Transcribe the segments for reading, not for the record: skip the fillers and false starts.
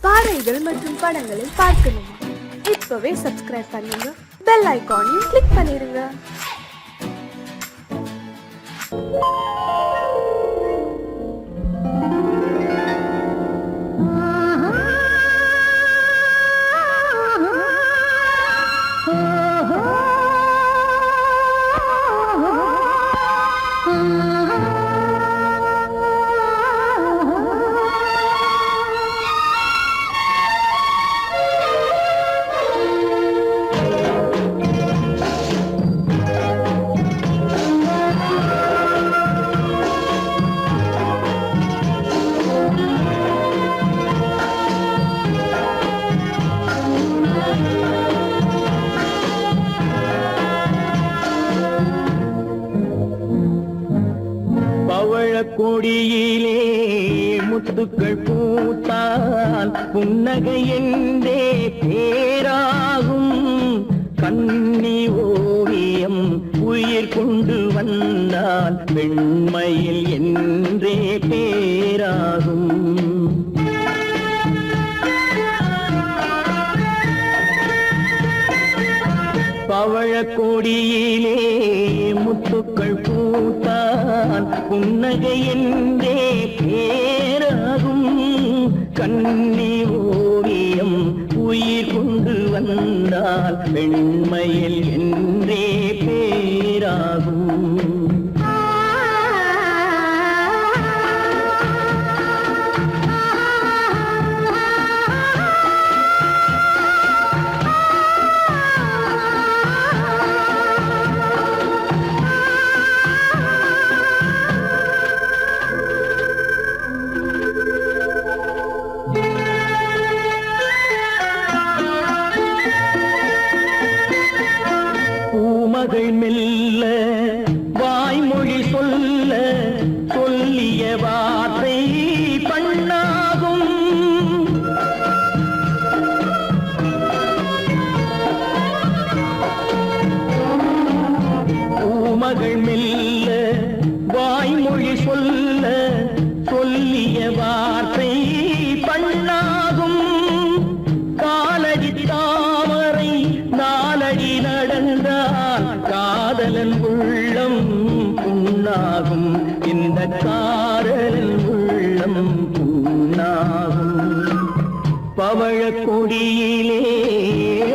பாடல்கள் மற்றும் படங்களை பார்க்கணுமா? இப்பவே சப்ஸ்கிரைப் பண்ணுங்க, பெல் ஐகானையும் கிளிக் பண்ணிருங்க. கொடியிலே முத்துக்கள் பூத்தால் புன்னகை என்றே பேராகும். கண்ணி ஓவியம் உயிர் கொண்டு வந்தால் பெண்மையில் என்றே பேராகும். பவழக்கொடியிலே முத்துக்கள் பூத்தான் புன்னகை என்றே பேராகும். கண்ணி ஓவியம் உயிர் கொண்டு வந்தால் பெண்மையில் என்றே பேராகும். மகள் மெல்ல வாய்மொழி சொல்ல சொல்லிய வார்த்தை பண்ணாகும். பூமகள் மெல்ல வாய்மொழி சொல்ல சொல்லிய வார்த்தை பண்ணாகும். காலடி தாமரை நாலடி நடந்தால் காதலன் உள்ளம் புண்ணாகும். இந்த காதலன் உள்ளம் புண்ணாகும். பவழக்கொடியிலே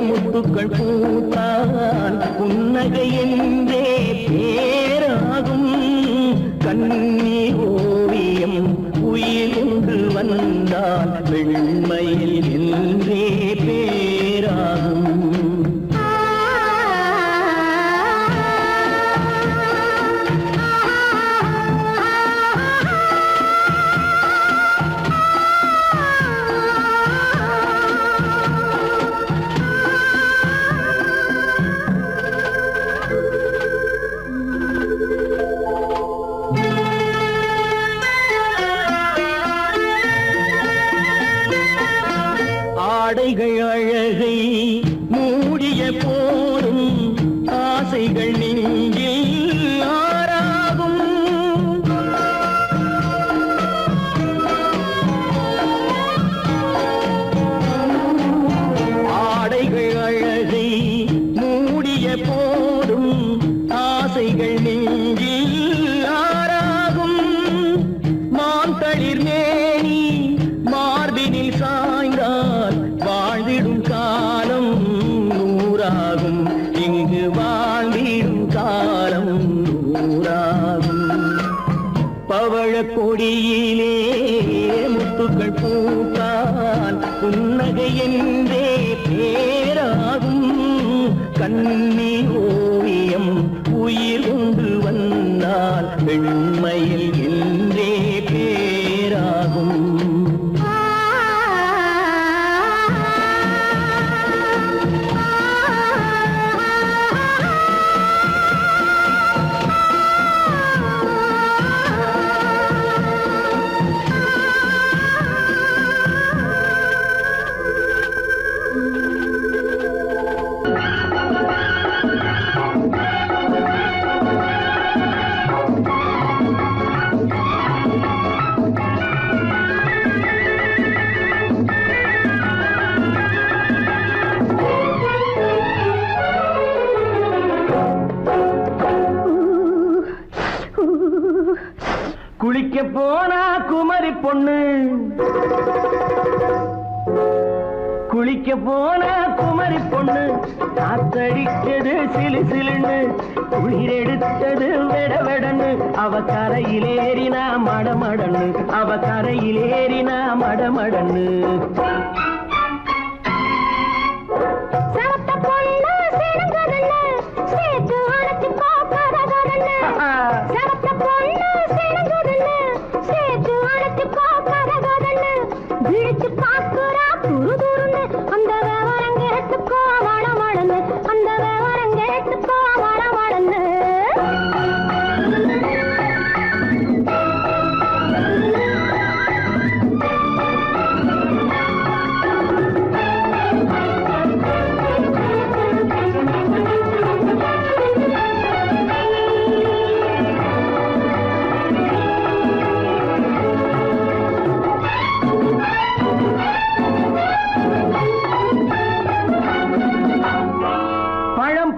முத்துக்கள் பூத்தால் புன்னகை என்றே பேராகும். கண்ணி ஓவியம் உயிர் கொண்டு வந்தால் வெண்மையில் என்றே பேராகும். ஆடைகள் அழகை மூடிய போதும் ஆசைகள் நெஞ்சில் ஆறாகும். ஆடைகள் அழகை மூடிய போதும் ஆசைகள் நெஞ்சில் ஆறாகும். மாந்தளிர் மேனி மார்பினில் சாய்ந்தால் வாழ்ந்திடும் காலம் நூறாகும். இங்கு வாழ்ந்திடும் காலம் நூறாகும். பவழக்கொடியிலே முத்துக்கள் பூத்தால் புன்னகை என்றே பேராகும். கண்ணி ஓவியம் உயிர் கொண்டு வந்தால் பெண்மையில் என்றே பேராகும். குளிக்க போனா குமரி பொண்ணு, குளிக்க போனா குமரி பொண்ணு, காத்தடிச்சது சிலு சிலுன்னு, குளிர் எடுத்தது வெட வெடன்னு, அவ கரையிலேறினா மடமடன்னு, அவ கரையிலேறினா மடமடன்னு.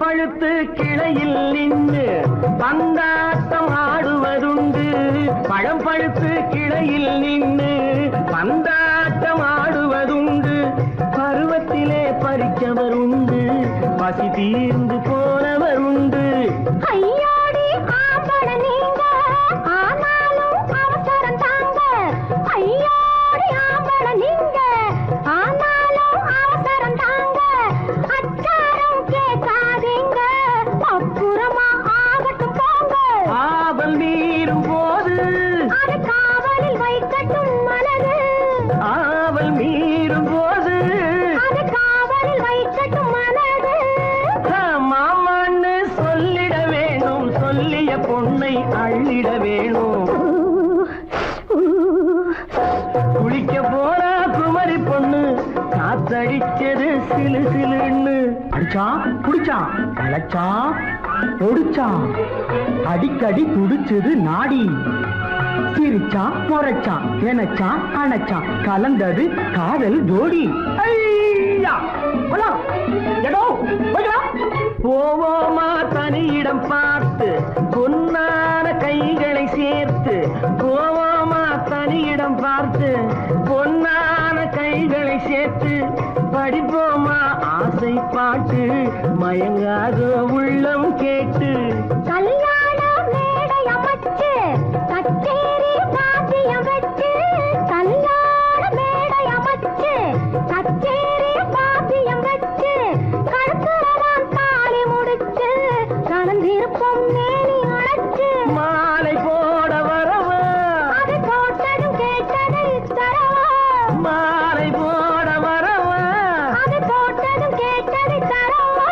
பழுத்து கிளையில் நின்று பந்தாட்டம் ஆடுவதுண்டு, பழம் பழுத்து கிளையில் நின்று பந்தாட்டம் ஆடுவதுண்டு, பருவத்திலே பறிச்சவருண்டு, பசி தீர்ந்து போனவருண்டு. ஐயோடி ஆம்பட நீங்க ஆனாலும் அவசரம் தாங்க, ஐயோடி ஆம்பட நீங்க ஆனாலும் அவசரம் தாங்க, அச்சாரம் கேட்காதீங்க அப்புறமா ஆகட்டும் போங்க. ஆவல் மீறும் போது அது காவலில் வைக்கட்டும் மனது, ஆவல் மீறும் போது அது காவலில் வைக்கட்டும் மனது. மாமான்னு சொல்லிட வேணும், சொல்லிய பொண்ணை அள்ளிட வேணும். குளிக்க போனா குமரி பொண்ணு, காத்தடிச்சது சிலு சிலுன்னு, அடிச்சான் குடிச்சான் அழைச்சான் ஒடிச்சான், அடிக்கடி துடிச்சது நாடி, சிரிச்சான் முறைச்சான் எனச்சான் அணைச்சான், கலந்தது காதல் ஜோடி. போவோமா தனியிடம் பார்த்து பொன்னான கைகளை சேர்த்து, போவோமா தனியிடம் பார்த்து பொன்னான கைகளை சேர்த்து, படிப்போமா ஆசை பாட்டு மயங்காத உள்ளம் கேட்டு. கல்யாண மேடை அமைச்சு கச்சேரி வாத்தியம் வச்சு, கல்யாண மேடை அமைச்சு கச்சேரி வாத்தியம் வச்சு, கழுத்துறவான் தாலி முடிச்சு கலந்திருப்போம் மேனி அழைச்சு, மாலை போட வரவா அது போட்டதும் கேட்டதை தரவா, மாலை போட வரவா அது போட்டதும் கேட்டதை தரவா.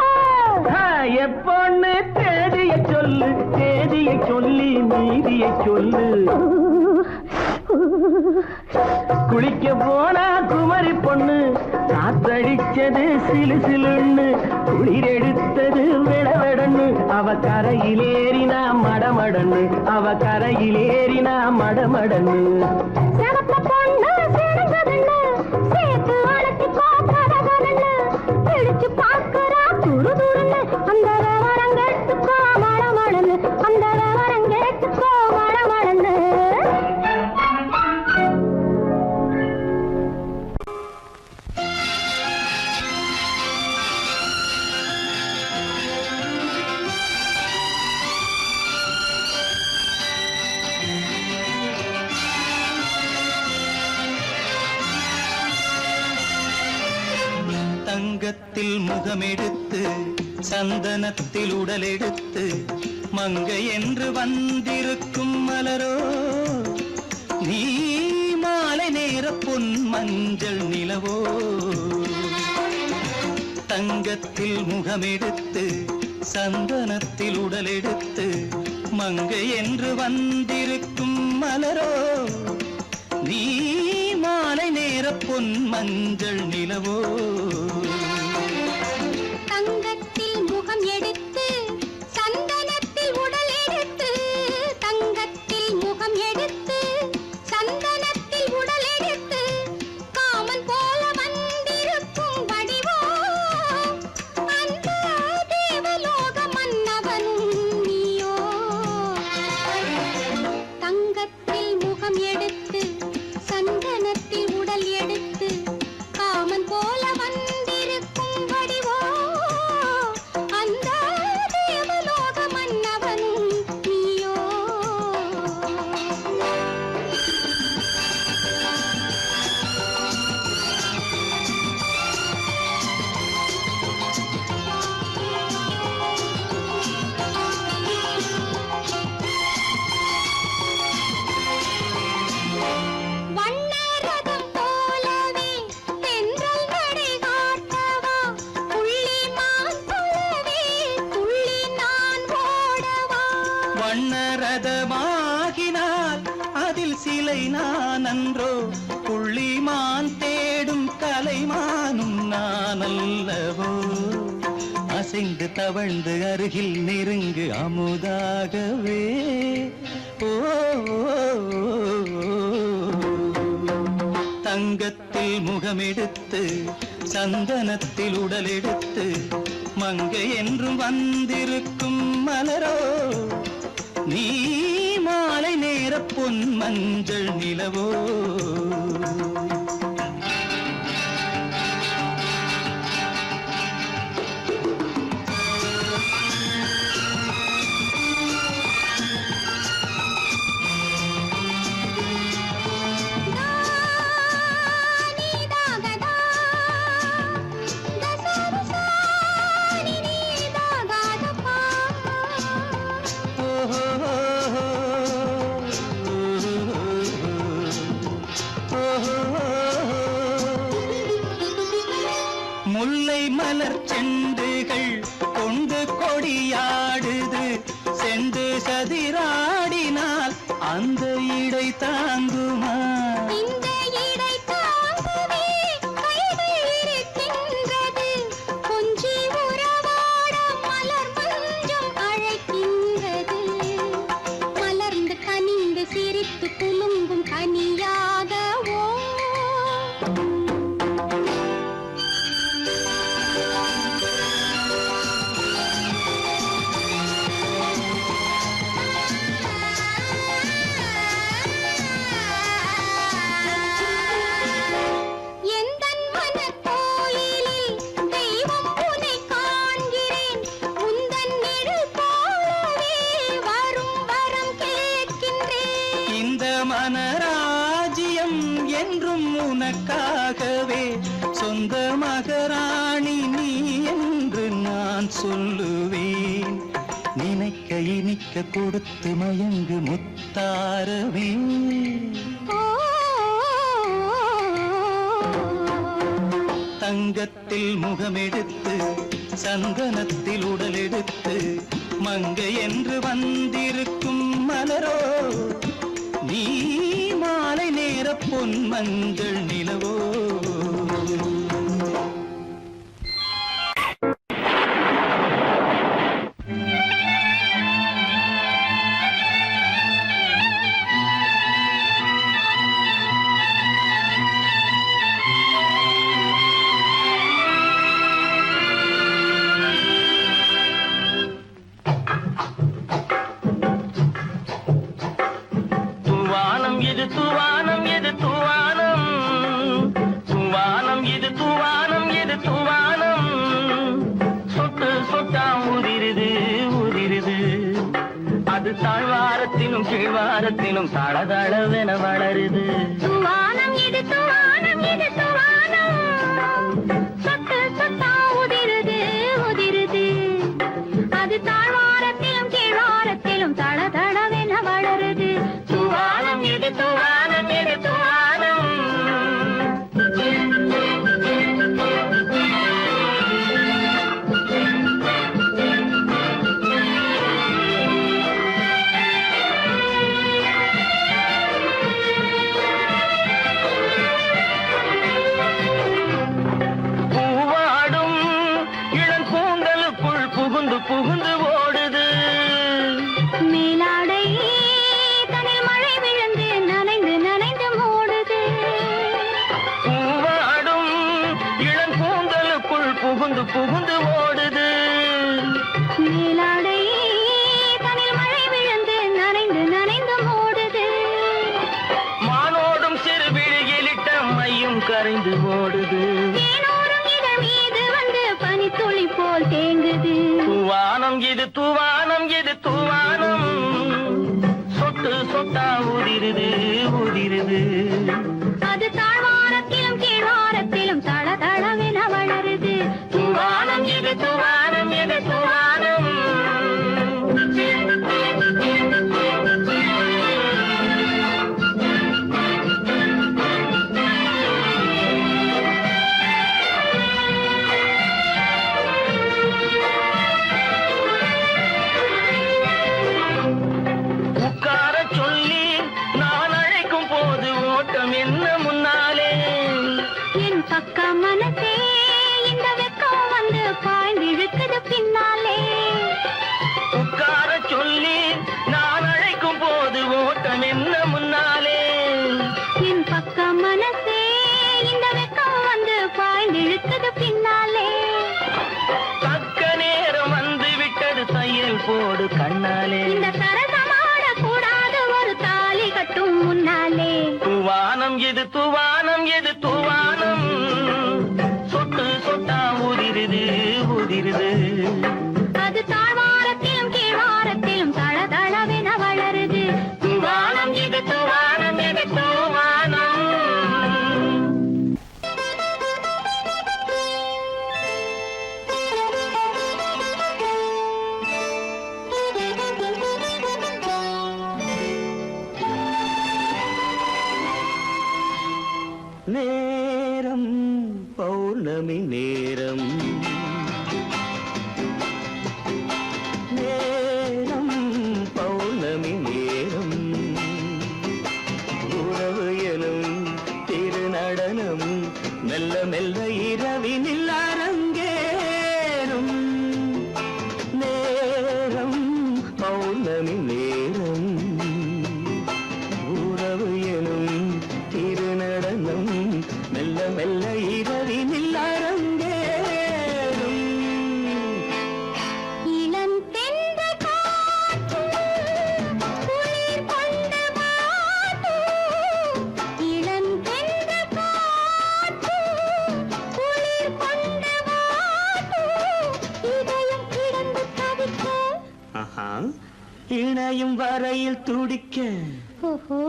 எப்பொண்ணு தேதிய சொல்லு, தேதியை சொல்லி நீதியை சொல்லு. குளிக்க போனா குமரி பொண்ணு, காத்தடிச்சது சிலு சிலுன்னு, குளிர் எடுத்தது வெடவெடன்னு, அவ கரையிலேறினா மடமடன்னு, அவ கரையிலேறினா மடமடன்னு. சிவப்ப பொண்ணு சிறந்ததுன்னு சேர்த்து அழைச்சி பார்க்கறதுன்னு, பிடிச்சு பார்க்கறா துரு துருன்னு, அந்த விவரம் கேட்டுக்கோ மடமடன்னு, அந்த விவரம் கேட்டுக்கோ மடமடன்னு. தங்கத்தில் முகமெடுத்து சந்தனத்தில் உடலெடுத்து, மங்கை என்று வந்திருக்கும் மலரோ நீ, மாலை நேர பொன் மஞ்சள் நிலவோ. தங்கத்தில் முகமெடுத்து சந்தனத்தில் உடலெடுத்து, மங்கை என்று வந்திருக்கும் மலரோ நீ, மாலை நேர பொன் மஞ்சள் நிலவோ. தங்கத்தில் முகம் எடுத்து சந்தனத்தில் உடல் எடுத்து, தங்கத்தில் முகம் எடுத்து சந்தனத்தில் உடல் எடுத்து, காமன் போல வந்திருக்கும் வடிவோ அந்த தேவலோக மன்னவனும் நீயோ. தங்கத்தில் முகம் நான் அல்லவோ அசைந்து தவழ்ந்து அருகில் நெருங்கு அமுதாகவே ஓ தங்கத்தில் முகமெடுத்து சந்தனத்தில் உடலெடுத்து மங்கை என்றும் வந்திருக்கும் மலரோ நீ மாலை நேர பொன் மஞ்சள் நிலவோ முல்லை மலர் செண்டுகள் கொண்டு கொடியாடுது செண்டு சதிராடினால் அந்த இடை தாங்குமா இந்த இடை தாங்குவே கைகள் இருக்கின்றது கொஞ்சி உறவாட மலர் மஞ்சம் அழைக்கின்றது மலர்ந்து கனிந்து சிரித்து குலுங்கும் கனியாகவோ மனராஜ்யம் என்றும் உனக்காகவே சொந்த மகராணி நீ என்று நான் சொல்லுவேன் நினைக்க இனிக்க கொடுத்து மயங்கு முத்தாரவே தங்கத்தில் முகமெடுத்து சந்தனத்தில் உடலெடுத்து மங்கை என்று வந்திருக்கும் மலரோ நீ மாலை நேர பொன் மஞ்சள் நிலவோ இது தூவானம் இது தூவானம் தூவானம் இது தூவானம் இது தூவானம் சொட்டு சொட்டா உதிருது உதிருது அது தாழ்வாரத்திலும் கீழ்வாரத்திலும் தளதளவென வளருது தூவானம் இது தூவானம் இது தூவானம் சொட்டு சொட்டா உதிருது உதிருது அது தாழ்வாரத்திலும் கீழ்வாரத்திலும் தளதளவென வளருது தூவானம் இது தூவானம் இது தூவானம் பூவாடும் இளங்கூந்தலுக்குள் புகுந்து புகுந்து ஓடுது மேலாடை தனில் மழை விழுந்து நனைந்து நனைந்து மூடுது பூவாடும் இளங்கூந்தலுக்குள் புகுந்து புகுந்து ஓடுது மேலாடை தனில் மழை விழுந்து நனைந்து நனைந்து மூடுது மானோடும் சிறு விழியிலிட்ட மையும் கரைந்து ஓடுது தேனோரும் இதழ் மீது வந்து பனித்துளி போல் தேங்குது தூவானம் இது தூவானம் இது தூவானம் சொட்டு சொட்டா உதிருது உதிருது அது தாழ்வாரத்திலும் கீழ்வாரத்திலும் தளதளவென வளருது தூவானம் இது தூவானம் இது தூவானம் உட்கார சொல்லி நான் அழைக்கும் போது ஓட்டம் என்ன முன்னாலே என் பக்க மனசே இந்த தூவானம் எது தூவானம் சொட்டு சொட்டா உதிருது உதிருது அது தாழ்வாரத்திலும் கீழ்வாரத்திலும் தளதளவென வளருது. தூவானம் எது தூவானம் எது தூவானம். நேரம் பௌர்ணமி நேரம் நேரம் பௌர்ணமி நேரம் உறவு எனும் திருநடனம் மெல்ல மெல்ல இரவினில் அரங்கேறும் நேரம் பௌர்ணமி நேரம் உறவு எனும் திருநடனம் மெல்ல மெல்ல இரவினில் அரங்கேறும். இளம் தென்றல் காற்றும் குளிர் கொண்டு வாட்டும். இளம் தென்றல் காற்றும் குளிர் கொண்டு வாட்டும். இதயம் கிடந்து தவிக்க. ஆஹா, இணையும் வரையில் துடிக்க ஓஹோ,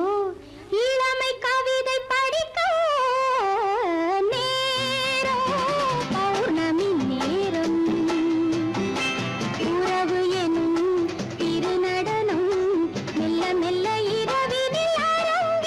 இளமை கவிதை படிக்க. நேரம் பௌர்ணமி நேரம் உறவு எனும் திருநடனம் மெல்ல மெல்ல இரவினில் அரங்கேறும்.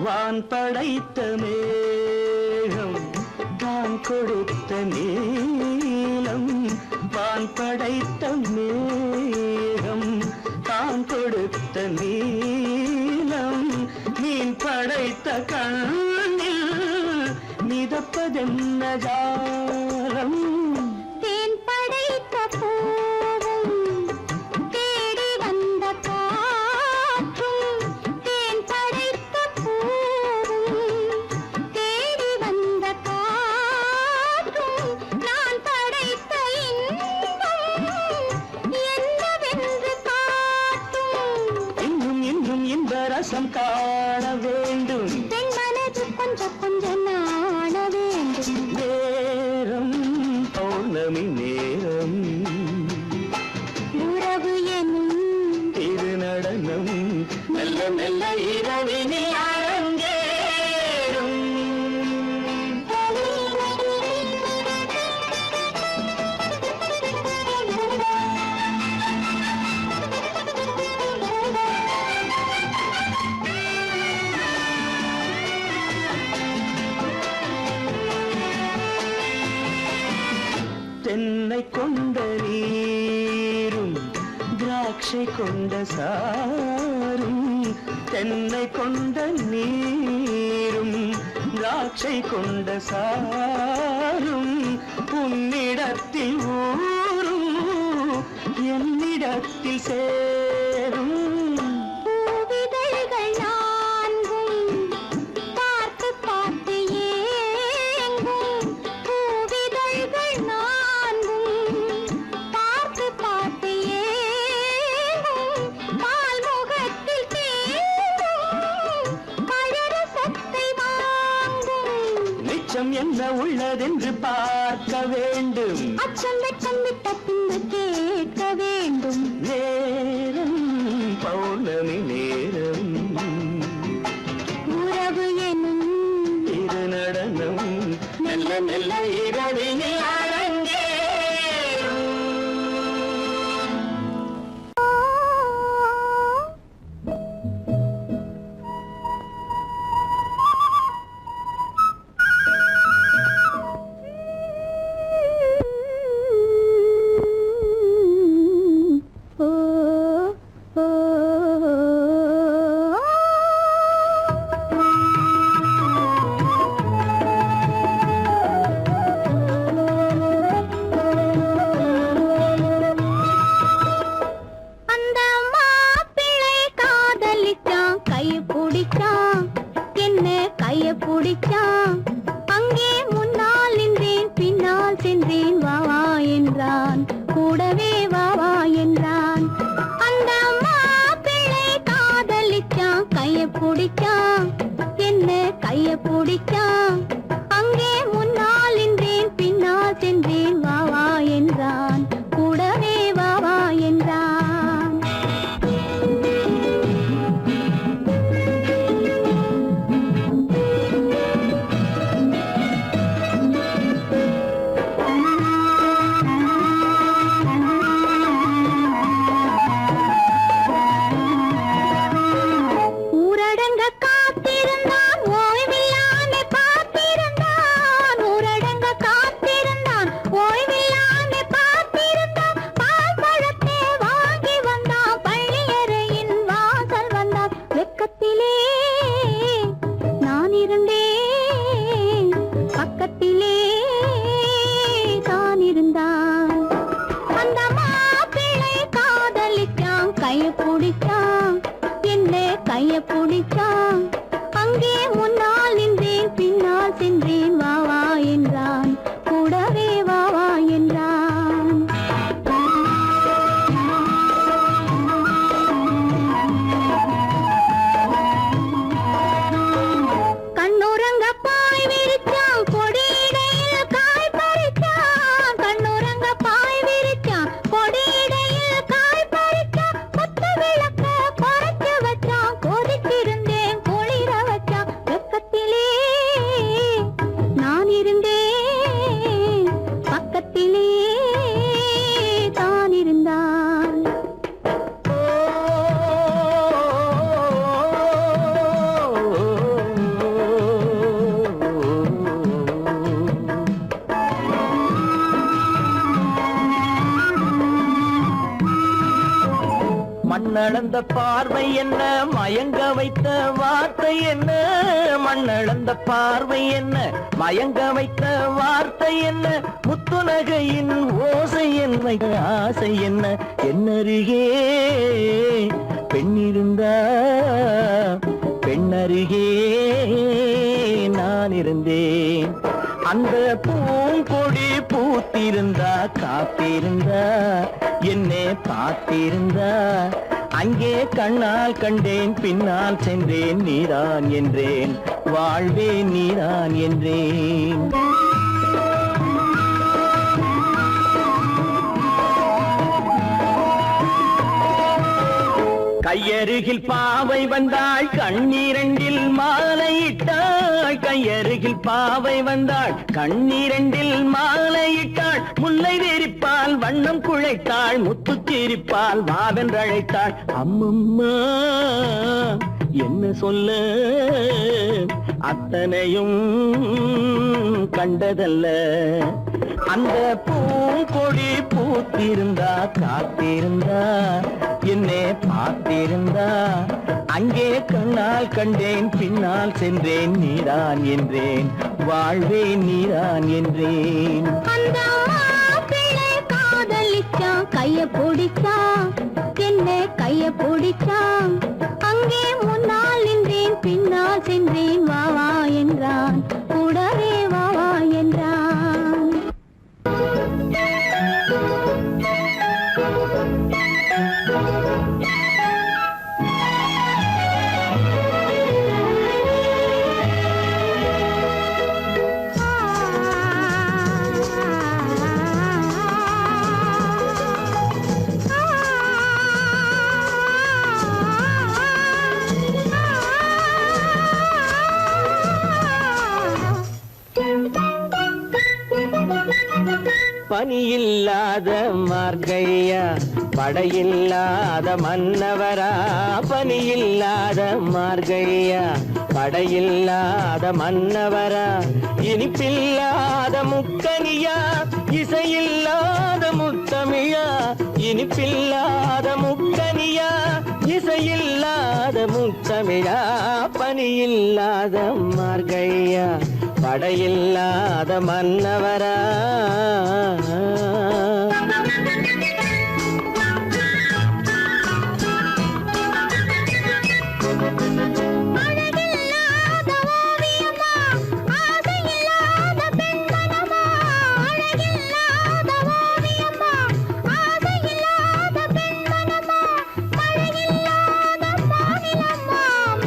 வான் படைத்த மேகம் தான் கொடுத்த நீலம் வான் படைத்த மேகம் தான் கொடுத்த நீலம் மீன் படைத்த கண்ணில் மிதப்பதென்ன ஜாலம் தேன் படைத்த பூவும் தேடி வந்த காற்றும். தேன் படைத்த பூவும் தேடி வந்த காற்றும். நான் படைத்த இன்பம் என்னவென்று காட்டும். இன்னும் இன்னும் இந்த ரசம் காண வேண்டும் பெண் மனது கொஞ்சம் கொஞ்சம் நாண வேண்டும். நேரம் பௌர்ணமி நேரம் உறவு எனும் திருநடனம் மெல்ல மெல்ல இரவினில் அரங்கேறும். தென்னை கொண்ட நீரும் திராட்சை கொண்ட சாரும் தென்னை கொண்ட நீரும் திராட்சை கொண்ட சாரும் உன்னிடத்தில் ஊரும் என்னிடத்தில் சேரும். பூவிதழ்கள் நான்கும் பார்த்து பார்த்து ஏங்கும். பூவிதழ்கள் நான்கும் பார்த்து பார்த்து ஏங்கும். பால்முகத்தில் தேங்கும் பழரசத்தை வாங்கும். மிச்சம் என்ன உள்ளதென்று பார்க்க வேண்டும் அச்சம் வெட்கம் விட்ட பின்பு கேட்க வேண்டும். நேரம் பௌர்ணமி நேரம் உறவு எனும் திருநடனம் மெல்ல மெல்ல இரவினில் அரங்கேறும். ஓ பிடிச்சான் அங்கே முன்னால் நின்றேன் பின்னால் சென்றேன் வா வா என்றான் கூடவே வா வா என்றான் ஊரடங்க காத்திருந்தான் ஓய்வில்லாமே பார்த்திருந்தான் ஊரடங்க காத்திருந்தான் ஓய்வில்லாமே பார்த்திருந்தான் பால் பழத்தை வாங்கி வந்தான் பள்ளியறையின் வாசல் வந்தான் வெக்கத்திலே நான் இருந்தேன் பக்கத்திலே தான் இருந்தான் அந்த மாப்பிள்ளை காதலிச்சான் கைய பிடிச்சான் என்ன கைய பிடிச்சான் அங்கே முன்னால் நின்றேன் பின்னால் சென்றேன் வா வா என்றான் கூடவே வா வா என்றான் கண்ணுறங்க பாய் விரிச்சான் கொடியிடையில் காய் பறிச்சான் கண்ணுறங்க பாய் விரிச்சான் கொடியிடையில் காய் பறிச்சான் கொத்த விளக்க குறைச்சு வச்சான் கொதித்திருந்தேன் குளிர வச்சான் வெக்கத்திலே நான் இருந்தேன் பக்கத்திலே தான் இருந்தான் மண்ணளந்த பார்வை என்ன மயங்க வைத்த வார்த்தை என்ன மண்ணளந்த பார்வை என்ன மயங்க வைத்த வார்த்தை என்ன முத்துநகையின் ஓசை என்ன ஆசை என்ன என்னருகே பெண்ணிருந்தா பெண்ணருகே நான் இருந்தேன் அந்த பூங்கொடி பூத்திருந்தா காத்திருந்தா என்னை பார்த்திருந்தா அங்கே கண்ணால் கண்டேன் பின்னால் சென்றேன் நீதான் என்றேன் வாழ்வே நீதான் என்றேன் கையருகில் பாவை வந்தாள் கண்ணீரண்டில் மாலையிட்டாள் கையருகில் பாவை வந்தாள் கண்ணீரண்டில் மாலையிட்டாள் முல்லை வெறிப்பால் வண்ணம் குழைத்தாள் முத்து சிரிப்பால் வாவென்றழைத்தாள் அம்மம்மா என்ன சொல்ல அத்தனையும் கண்டதல்ல அந்த பூங்கொடி பூத்திருந்தா காத்திருந்தா என்னை பார்த்திருந்தா அங்கே கண்ணால் கண்டேன் பின்னால் சென்றேன் நீதான் என்றேன் வாழ்வே நீதான் என்றேன் அந்த மாப்பிள்ளை காதலிச்சான் கைய பிடிச்சான் என்ன கைய பிடிச்சான் அங்கே முன்னால் நின்றேன் பின்னால் சென்றேன் வா வா என்றான் கூடவே வா வா என்றான் பனியில்லாத மார்கையா படையில்லாத மன்னவரா பனியில்லாத மார்கையா படையில்லாத மன்னவரா இனிப்பில்லாத முக்கனியா இசையில்லாத முத்தமிழா இனிப்பில்லாத முக்கனியா இசையில்லாத முத்தமிழா பனியில்லாத மார்கையா படையில்லாத மன்னவரா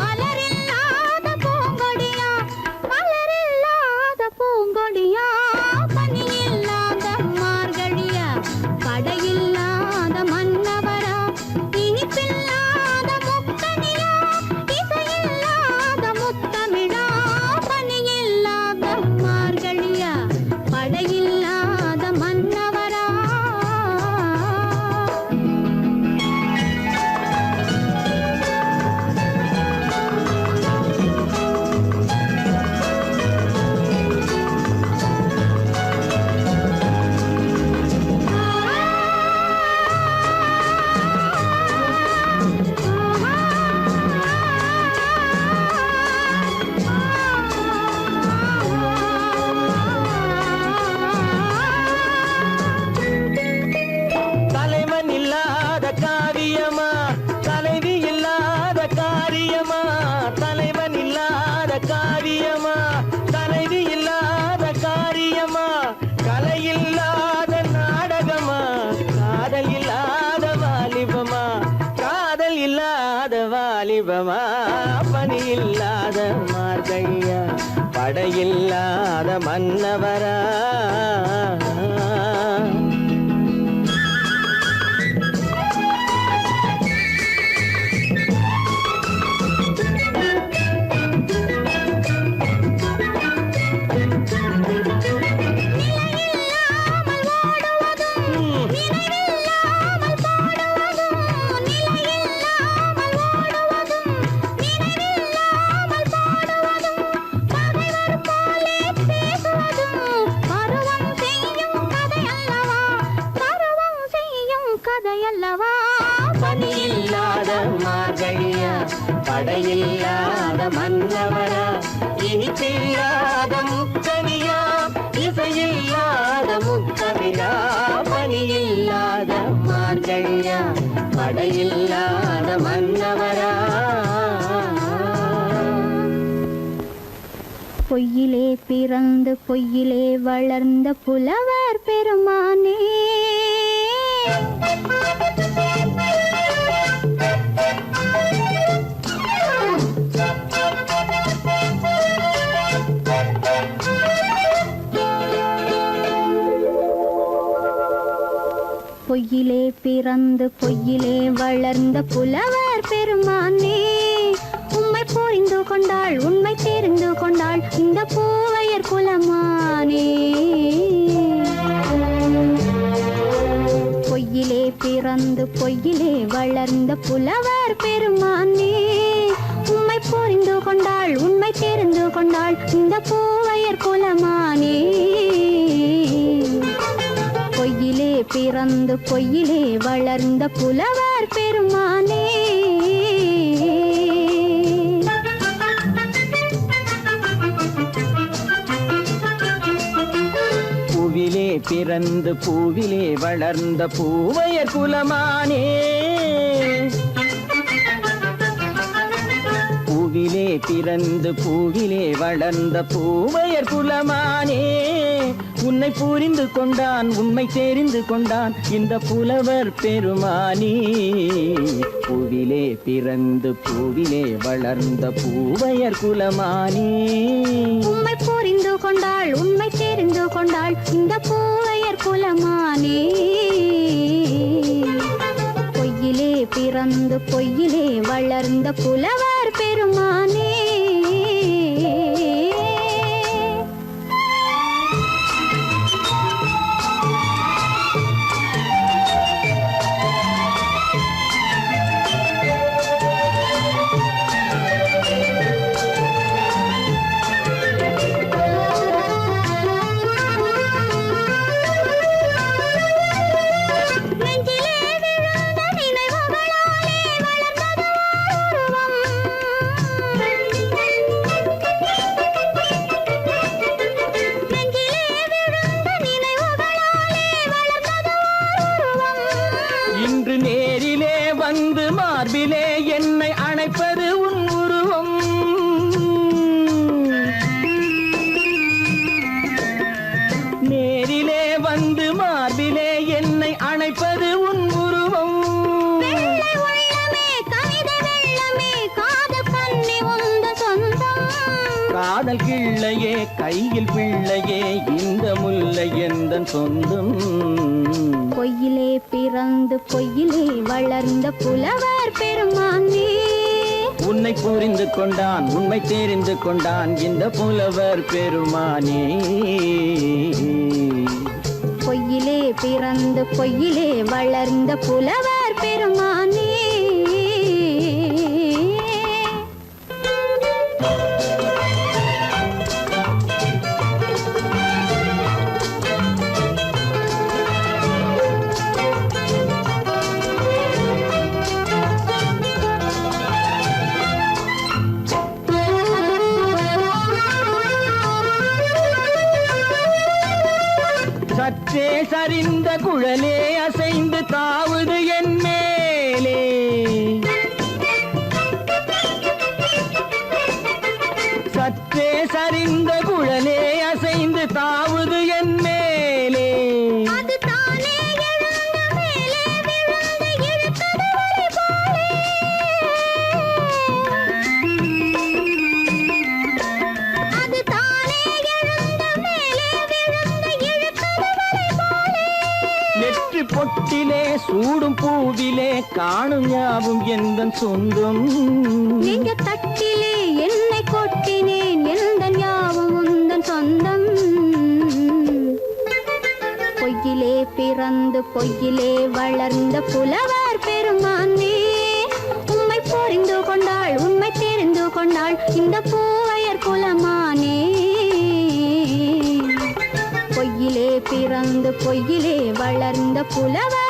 மலரில்லாத இல்லாத மன்னவரா பனியில்லாத மார்கழியா படையில்லாத மன்னவரா இனிப்பில்லாத முக்கனியா இசையில்லாத முக்கவிரா பனியில்லாத மார்கழியா படையில்லாத மன்னவரா பொய்யிலே பிறந்து பொய்யிலே வளர்ந்த புலவர் பெருமானே பொய்யிலே பிறந்து பொய்யிலே வளர்ந்த புலவர் பெருமானே உம்மை புரிந்து கொண்டாள் உண்மை தெரிந்து கொண்டாள் இந்த பூவையர் குலமானே பொய்யிலே பிறந்து பொய்யிலே வளர்ந்த புலவர் பெருமானே உம்மை புரிந்து கொண்டாள் உண்மை தெரிந்து கொண்டாள் இந்த பூவையர் குலமானே பொய்யிலே பிறந்து பொய்யிலே வளர்ந்த புலவர் பெருமானே பூவிலே பிறந்து பூவிலே வளர்ந்த பூவையர் குலமானே பூவிலே பிறந்து பூவிலே வளர்ந்த பூவையர் குலமானே உன்னை புரிந்து கொண்டான் உண்மை தெரிந்து கொண்டான் இந்த புலவர் பெருமானே பூவிலே பிறந்து பூவிலே வளர்ந்த பூவையர் குலமானே உம்மை புரிந்து கொண்டாள் உண்மை தெரிந்து கொண்டாள் இந்த பூவையர் குலமானே பொய்யிலே பிறந்து பொய்யிலே வளர்ந்த புலவர் பெருமானே இன்று நேரிலே வந்து மார்பிலே என்னை அணைப்பது உன் உருவம் நேரிலே வந்து மார்பிலே என்னை அணைப்பது உன் உருவம் காதல் கிள்ளையே கையில் பிள்ளையே இந்த முல்லை எந்தன் சொந்தம் பொய்யிலே பிறந்து பொய்யிலே வளர்ந்த புலவர் பெருமானே உன்னை புரிந்து கொண்டான் உண்மை தெரிந்து கொண்டான் இந்த புலவர் பெருமானே பொய்யிலே பிறந்து பொய்யிலே வளர்ந்த புலவர் பெருமானே சற்றே சரிந்த குழலே அசைந்து தாவுது என் மேலே சற்றே சரிந்த குழலே அசைந்து தாவுது என் மேலே சூடும் பூவிலே காணும் யாவும் எந்தன் சொந்தம். நெஞ்ச தட்டிலே என்னை கொட்டினேன் எந்தன் யாவும் உந்தன் சொந்தம். பொய்யிலே பிறந்து பொய்யிலே வளர்ந்த புலவர் பெருமானே, உம்மை புரிந்து கொண்டாள் உண்மை தெரிந்து கொண்டாள் இந்த பூவையர் குலமானே. பொய்யிலே பிறந்து பொய்யிலே வளர்ந்த புலவர்